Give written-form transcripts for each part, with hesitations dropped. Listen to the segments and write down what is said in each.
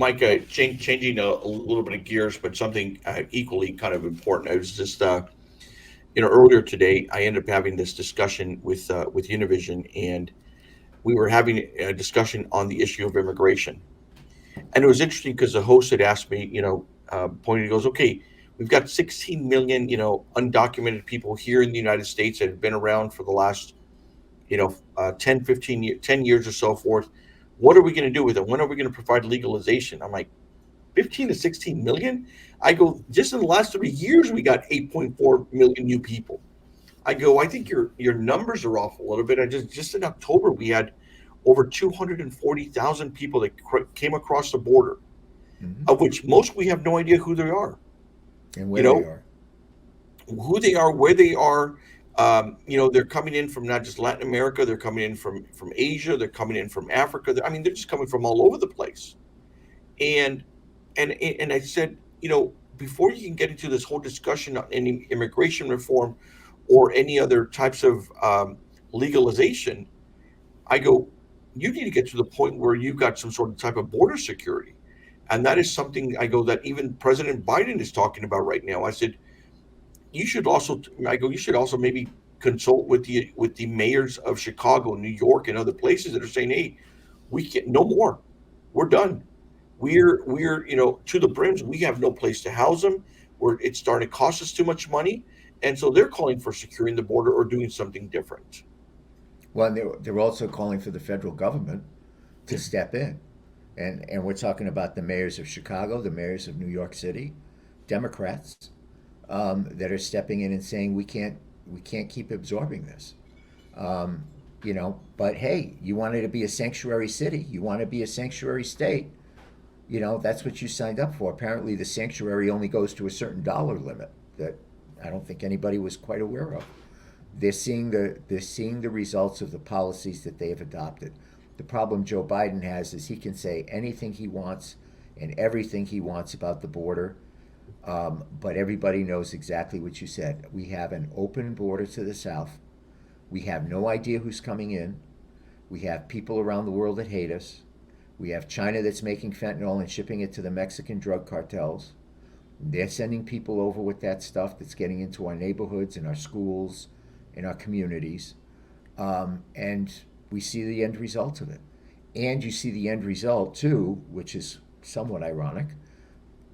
Mike, changing a little bit of gears, but something equally kind of important. I was just, earlier today, I ended up having this discussion with Univision, and we were having a discussion on the issue of immigration. And it was interesting because the host had asked me, pointing, he goes, okay, we've got 16 million, undocumented people here in the United States that have been around for the last, 10, 10 years or so forth. What are we going to do with them? When are we going to provide legalization? I'm like, 15 to 16 million? I go, just in the last 3 years, we got 8.4 million new people. I go, I think your numbers are off a little bit. I just in October we had over 240,000 people that came across the border, Hmm. of which most we have no idea who they are. And You where they know are. who they are, where they are. They're coming in from not just Latin America. They're coming in from Asia. They're coming in from Africa. I mean, they're just coming from all over the place. And and I said, before you can get into this whole discussion on any immigration reform or any other types of legalization, I go, you need to get to the point where you've got some sort of type of border security. And that is something I go that even President Biden is talking about right now. I said, you should also maybe consult with the mayors of Chicago, New York, and other places that are saying, hey, we can't no more. We're done. We're to the brims. We have no place to house them. It's starting to cost us too much money, and so they're calling for securing the border or doing something different. Well, and they're also calling for the federal government to step in. And we're talking about the mayors of Chicago, the mayors of New York City, Democrats, that are stepping in and saying we can't keep absorbing this. But hey, you wanted to be a sanctuary city, you want to be a sanctuary state. That's what you signed up for. Apparently, the sanctuary only goes to a certain dollar limit that I don't think anybody was quite aware of. They're seeing the results of the policies that they have adopted. The problem Joe Biden has is he can say anything he wants and everything he wants about the border, but everybody knows exactly what you said. We have an open border to the south. We have no idea who's coming in. We have people around the world that hate us. We have China that's making fentanyl and shipping it to the Mexican drug cartels. They're sending people over with that stuff that's getting into our neighborhoods and our schools and our communities. And we see the end result of it. And you see the end result, too, which is somewhat ironic.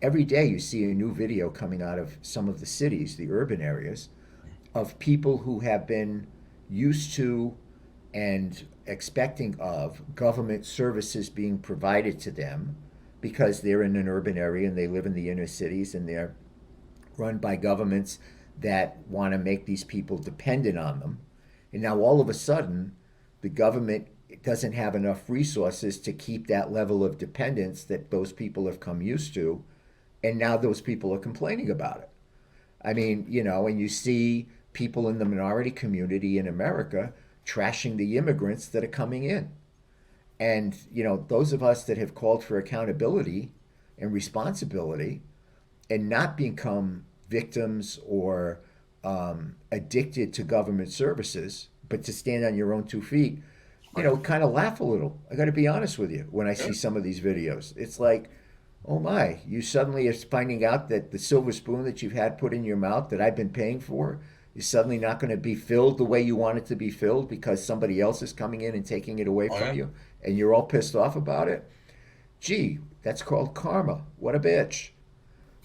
Every day you see a new video coming out of some of the cities, the urban areas, of people who have been used to and expecting of government services being provided to them because they're in an urban area and they live in the inner cities and they're run by governments that want to make these people dependent on them. And now all of a sudden, the government doesn't have enough resources to keep that level of dependence that those people have come used to. And now those people are complaining about it. I mean, and you see people in the minority community in America trashing the immigrants that are coming in. And, those of us that have called for accountability and responsibility and not become victims or addicted to government services, but to stand on your own 2 feet, Right. kind of laugh a little. I got to be honest with you when I Yeah. see some of these videos. It's like, oh my, you suddenly are finding out that the silver spoon that you've had put in your mouth that I've been paying for is suddenly not going to be filled the way you want it to be filled because somebody else is coming in and taking it away Oh from yeah. you and you're all pissed off about it. Gee, that's called karma. What a bitch.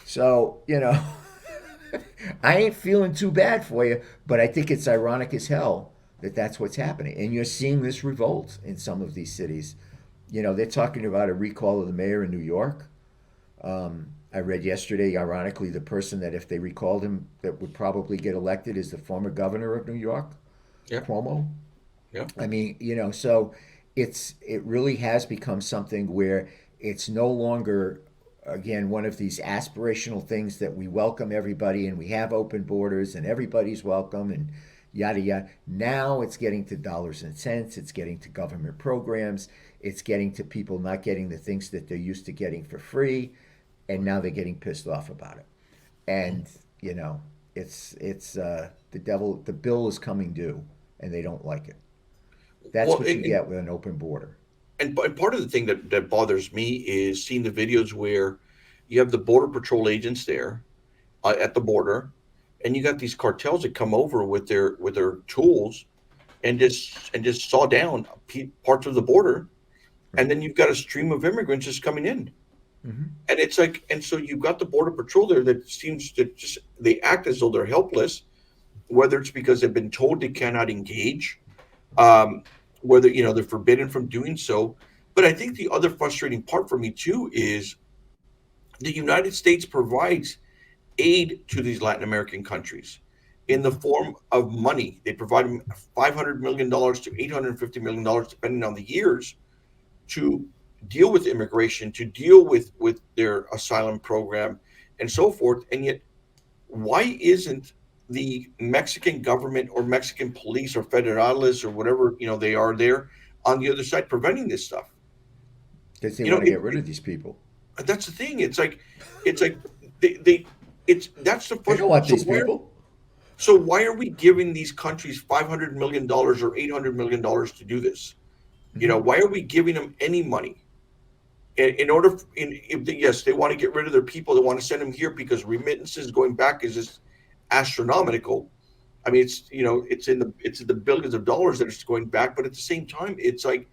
So, I ain't feeling too bad for you, but I think it's ironic as hell that that's what's happening. And you're seeing this revolt in some of these cities. They're talking about a recall of the mayor in New York. I read yesterday, ironically, the person that if they recalled him that would probably get elected is the former governor of New York, Yeah. Cuomo. Yeah. I mean, so it really has become something where it's no longer again one of these aspirational things that we welcome everybody and we have open borders and everybody's welcome and yada yada. Now it's getting to dollars and cents, it's getting to government programs, it's getting to people not getting the things that they're used to getting for free, and now they're getting pissed off about it. And you know, it's the devil. The bill is coming due, and they don't like it. That's Well, what you get with an open border. and part of the thing that bothers me is seeing the videos where you have the border patrol agents there at the border, and you got these cartels that come over with their tools and just saw down parts of the border, Right. and then you've got a stream of immigrants just coming in, Hmm. and it's like, and so you've got the border patrol there that seems to just they act as though they're helpless, whether it's because they've been told they cannot engage, um, whether they're forbidden from doing so. But I think the other frustrating part for me too is the United States provides aid to these Latin American countries in the form of money. They provide them $500 million to $850 million, depending on the years, to deal with immigration, to deal with their asylum program, and so forth. And yet, why isn't the Mexican government or Mexican police or federales or whatever they are there on the other side preventing this stuff? Because they You know, want to get rid of these people. that's the thing. It's like they it's that's the They first. don't want So these people. why are we giving these countries $500 million or $800 million to do this? Hmm. Why are we giving them any money? In order, if they, yes, they want to get rid of their people, they want to send them here because remittances going back is just astronomical. I mean, it's in the billions of dollars that it's going back, but at the same time, it's like,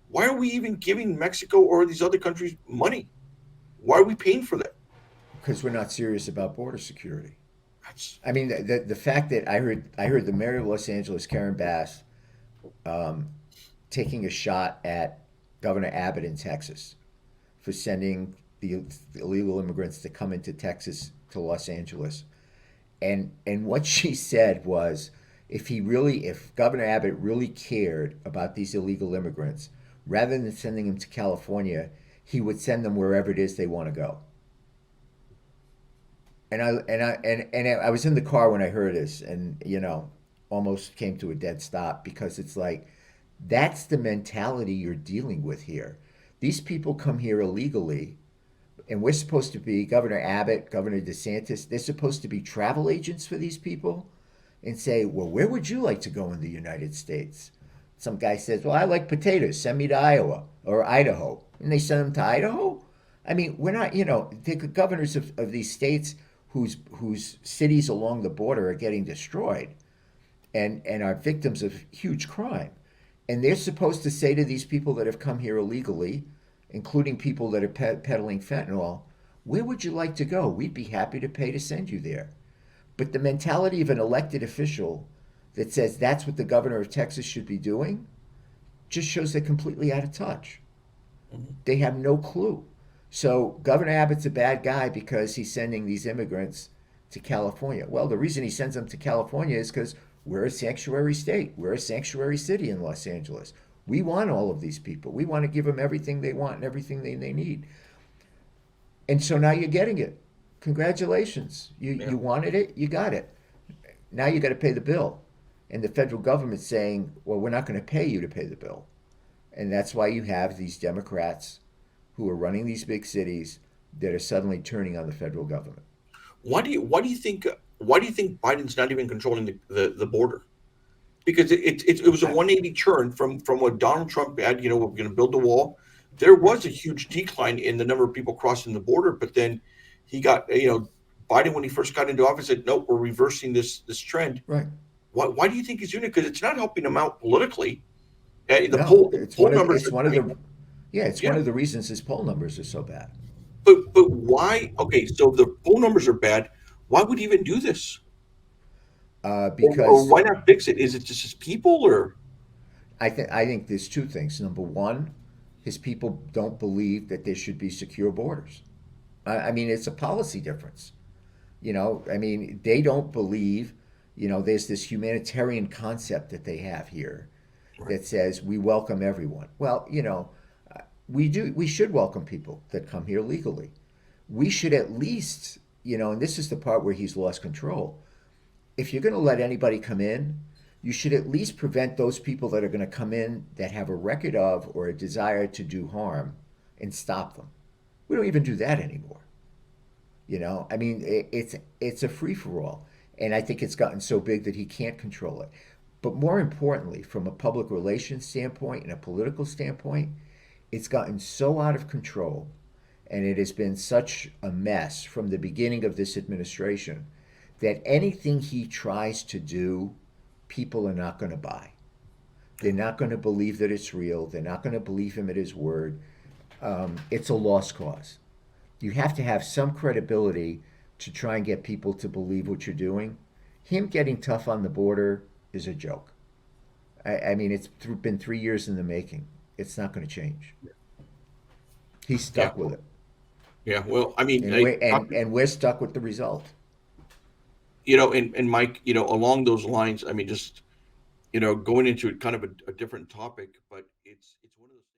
why are we even giving Mexico or these other countries money? Why are we paying for that? Because we're not serious about border security. That's I mean, the fact that I heard the mayor of Los Angeles, Karen Bass, um, taking a shot at Governor Abbott in Texas for sending the illegal immigrants to come into Texas to Los Angeles. And what she said was, if Governor Abbott really cared about these illegal immigrants, rather than sending them to California, he would send them wherever it is they want to go. And I was in the car when I heard this, and almost came to a dead stop, because it's like, that's the mentality you're dealing with here. These people come here illegally, and we're supposed to be, Governor Abbott, Governor DeSantis, they're supposed to be travel agents for these people and say, well, where would you like to go in the United States? Some guy says, well, I like potatoes. Send me to Iowa or Idaho. And they send them to Idaho? I mean, we're not, the governors of these states whose cities along the border are getting destroyed and are victims of huge crime. And they're supposed to say to these people that have come here illegally, including people that are peddling fentanyl, where would you like to go? We'd be happy to pay to send you there. But the mentality of an elected official that says that's what the governor of Texas should be doing just shows they're completely out of touch. Mhm. They have no clue. So Governor Abbott's a bad guy because he's sending these immigrants to California. Well, the reason he sends them to California is because we're a sanctuary state. We're a sanctuary city in Los Angeles. We want all of these people. We want to give them everything they want and everything they need. And so now you're getting it. Congratulations. You Yeah. wanted it, you got it. Now you got to pay the bill. And the federal government's saying, well, we're not going to pay you to pay the bill. And that's why you have these Democrats who are running these big cities that are suddenly turning on the federal government. Why do you think Biden's not even controlling the border? Because it was a I, 180 turn from what Donald Trump had. We're going to build the wall. There right, was a huge decline in the number of people crossing the border, but then he got Biden, when he first got into office, said, nope, we're reversing this trend. right. Why do you think he's doing it? Because it's not helping him out politically. No, The poll numbers it's are, one of the yeah, it's yeah, one of the reasons his poll numbers are so bad. but why? Okay, so the poll numbers are bad. Why would he even do this? Or Because why not fix it? Is it just his people, or I think there's two things. Number one, his people don't believe that there should be secure borders. I mean, it's a policy difference. I mean, they don't believe, there's this humanitarian concept that they have here right? that says we welcome everyone. Well, we do. We should welcome people that come here legally. We should at least, and this is the part where he's lost control. If you're going to let anybody come in, you should at least prevent those people that are going to come in that have a record of or a desire to do harm and stop them. We don't even do that anymore. I mean, it's a free for all, and I think it's gotten so big that he can't control it. But more importantly, from a public relations standpoint and a political standpoint, It's gotten so out of control, and it has been such a mess from the beginning of this administration that anything he tries to do, people are not going to buy. They're not going to believe that it's real. They're not going to believe him at his word. It's a lost cause. You have to have some credibility to try and get people to believe what you're doing. Him getting tough on the border is a joke. I mean, it's been 3 years in the making. It's not going to change. He's Yeah. stuck with it, Yeah. Well, I mean, and we're stuck with the result. and Mike, along those lines, I mean, just, going into kind of a different topic, but it's